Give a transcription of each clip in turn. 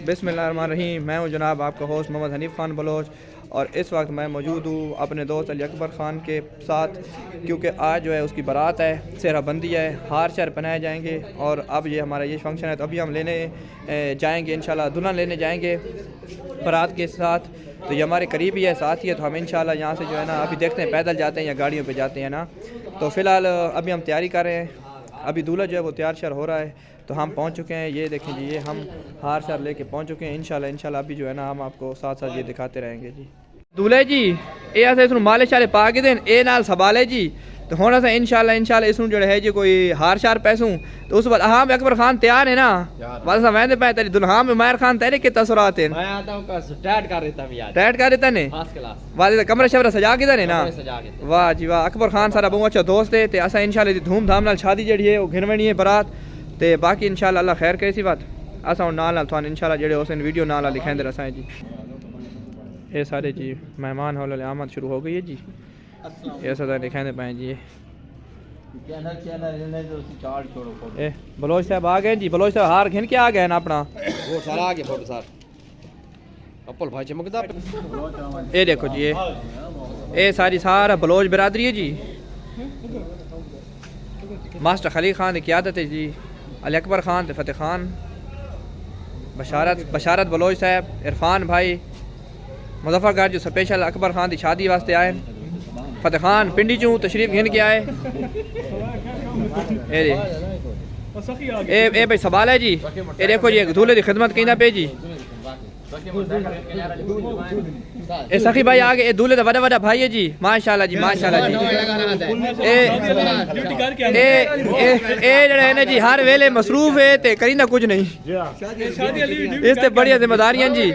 बिस्मिल्लाहिर्रहमानिर्रहीम। मैं हूं जनाब आपका होस्ट मोहम्मद हनीफ़ ख़ान बलोच और इस वक्त मैं मौजूद हूं अपने दोस्त अली अकबर ख़ान के साथ, क्योंकि आज जो है उसकी बारात है, सेहराबंदी है, हार शहर पहनाए जाएंगे और अब ये हमारा ये फंक्शन है तो अभी हम लेने जाएंगे इंशाल्लाह, दुल्हन लेने जाएंगे बारात के साथ। तो ये हमारे करीब ही है, साथ ही है, तो हम इंशाल्लाह यहाँ से जो है ना अभी देखते हैं पैदल जाते हैं या गाड़ियों पर जाते हैं ना। तो फ़िलहाल अभी हम तैयारी कर रहे हैं, अभी दूल्हा जो है वो तैयार श्यार हो रहा है, तो हम पहुंच चुके हैं। ये देखें जी, ये हम हार शार लेके पहुंच चुके हैं। इंशाल्लाह अभी जो है ना हम आपको साथ साथ ये दिखाते रहेंगे जी। दूल्हे जी ये ऐसे इसमें माले शाले पा के दें ए नाल संभाले जी, तो होना सा इंशाल्लाह इसमें जो है जी कोई हार शार पैसूं तो उस बाद हाँ अकबर खान तैयार है ना, बस मैं पे तेरी दुल्हा में मायर खान तेरे के तसरात हैं। मैं आता हूं का टैट कर देता भी यार, टैट कर देता ने फर्स्ट क्लास वाले कमरा शमरा सजा के देने ना। वाह जी वाह, अकबर खान सारा बहुत अच्छा दोस्त है ते असा इंशाल्लाह धूमधाम नाल शादी जेड़ी है वो घिनवनी है बारात ते बाकी इंशाल्लाह अल्लाह खैर कैसी बात असा नाल थान इंशाल्लाह जेड़े उस वीडियो नाल दिखाएंदे रसाएं जी। ये सारे जी मेहमान हौल आमद शुरू हो गई है जी, ये सारा दिखाएंदे पाए जी। ए बलोच साहब आ गए जी, बलोच साहब हार घिन के आ गए ना अपना वो सारा आ गया फोटो सार अप्पल भाई चमकदा। ये देखो जी ये सारी सारा बलोच बिरादरी है जी, मास्टर खलील खान की क़यादत है जी, अली अकबर खान फतेह खान, बशारत बलोच साहब, इरफान भाई, मुजफ्फरगढ़ जो स्पेशल अकबर खान की शादी वास्ते आए, फतेह खान पिंडी चूँ तशरीफ घिन के आए। ए भाई सवाल है जी, ये देखो जी दूल्हे की खिदमत कहीं पे जी। ए सखी भाई आ गए, दूल्हे का बड़ा बड़ा भाई है जी, माशाल्लाह जी माशाल्लाह जी। ए जड़े है ना जी हर वेले मसरूफ है ते करी ना कुछ नहीं, इससे बढ़िया जिम्मेदारियां जी।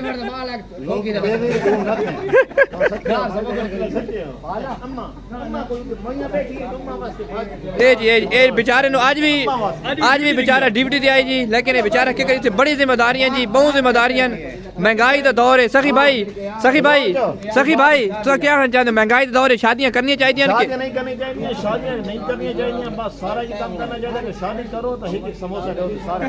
ए बेचारे नो आज भी बेचारा ड्यूटी ते आई जी, लेकिन ये बेचारा क्या करी बड़ी जिम्मेदारियां जी, बहुत जिम्मेदारियां। महंगाई का दौर है सखी भाई तो क्या कहना चाहते हैं? महंगाई का दौर है, शादियां करनी चाहिए नहीं करनी चाहिए, शादियां नहीं करनी चाहिए, बस सारा ये काम करना चाहिए कि शादी करो तो एक समोसा दो सारा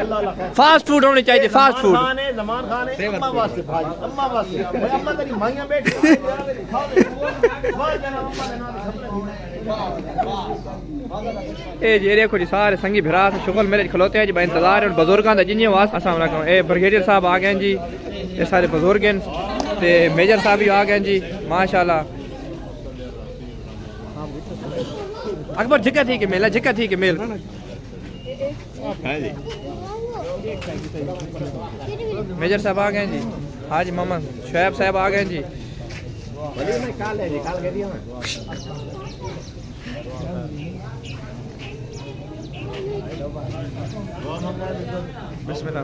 अल्लाह फास्ट फूड होने चाहिए, फास्ट फूड। जमान खान है अम्मा वास्ते भाई, अम्मा वास्ते अम्मा तेरी माइयां बैठी ए जी देखो जी सारे संगी भिरा शुगल मेरे खलोते हैं जी, इंतजार है बुजुर्गों का जिन्हें वास्ते। अस्सलाम वालेकुम। ए ब्रिगेडियर साहब आ गए जी, ये सारे बुजुर्ग हैं ते मेजर साहब भी आ गए जी माशाल्लाह। अकबर झिका थी के मेल मेजर साहब आ गए जी, हाजी मोहम्मद शुएब साहब आ गए जी। बिस्मिल्लाह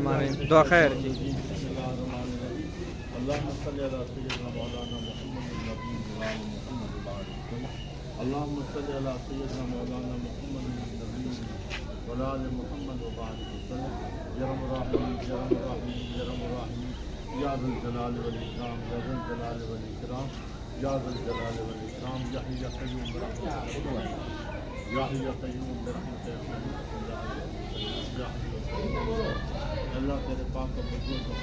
दुआ खैर जी। अल्लाह तेरे पाक का मजबूर का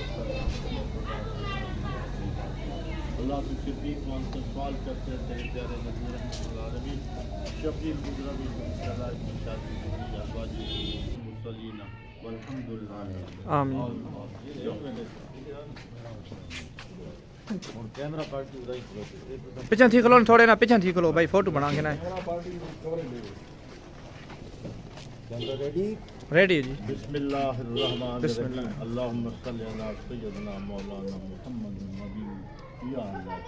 अल्लाह तू सिद्दीक मान से सवाल करते हैं तेरे प्यारे नबी रहमतुल्लाह अलैहि शफीक गुजराबी सलाह की शादी अज़वाजी मुसल्लीना वल्हम्दुलिल्लाह आमीन। कैमरा पार्टी उधर पीछे थी खलो थोड़े ना, पीछे थी खलो भाई फोटो बना के ना। रेडी जी। बिस्मिल्लाहिर्रहमानिर्रहीम अल्लाहुम्मा सल्ली अला सय्यिदिना मौलाना मुहम्मद नबी या अल्लाह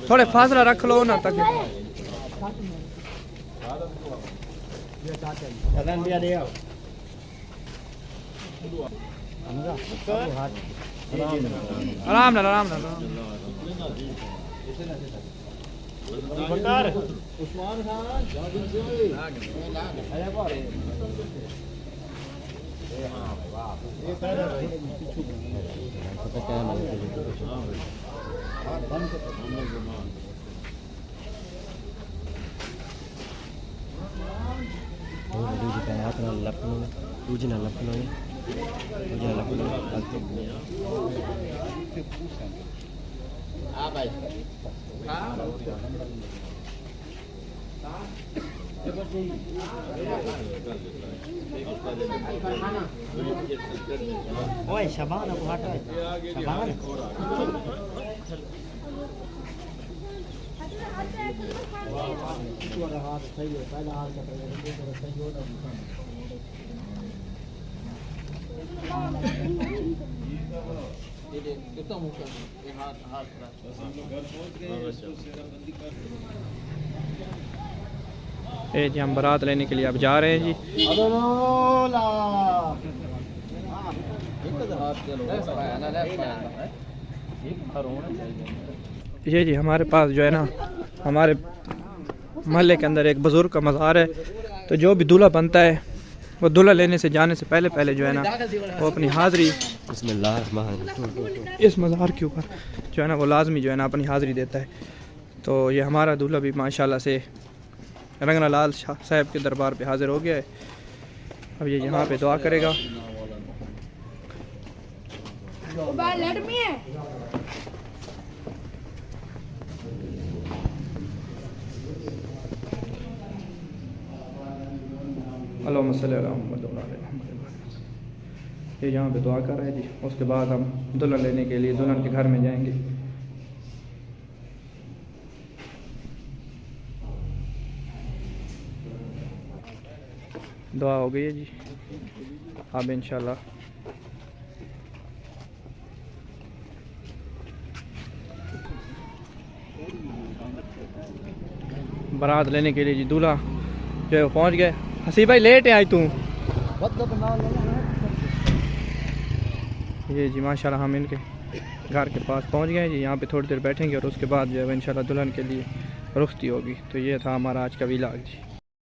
थोड़े फासला रख लो ना तक। आराम नाल आराम नाल उस्मान खान ओए शबान अब हट शबान हाथ सही है पहला हाथ का सही हो ये कितना मुंह कर ये हाथ हाथ हम लोग घर पहुंच गए इसको सेरा बंदी कर ए जी हम बारात लेने के लिए अब जा रहे हैं जी। ये जी हमारे पास जो है ना हमारे मोहल्ले के अंदर एक बुज़ुर्ग का मज़ार है, तो जो भी दूल्हा बनता है वो दूल्हा लेने से जाने से पहले पहले जो है ना वो अपनी हाज़िरी इस मज़ार के ऊपर जो है ना वो लाजमी जो है ना अपनी हाज़िरी देता है। तो ये हमारा दूल्हा भी माशाल्लाह से रंगना लाल शाह साहब के दरबार पे हाज़िर हो गया है। अब ये यहाँ पे दुआ करेगा। अल्लाहुम्मा सल्ली अला मुहम्मद व अला आलि मुहम्मद। ये यहाँ पे दुआ कर रहे हैं जी। उसके बाद हम दुल्हन लेने के लिए दुल्हन के घर में जाएंगे। दुआ हो गई है जी। अब इंशाल्लाह बारात लेने के लिए जी दूल्हा जो है वो पहुँच गए। हसी भाई लेट है आई तू। ये जी माशाल्लाह हम इनके घर के पास पहुँच गए जी। यहाँ पे थोड़ी देर बैठेंगे और उसके बाद जो है इंशाल्लाह दुल्हन के लिए रुख्सती होगी। तो ये था हमारा आज का व्लॉग जी।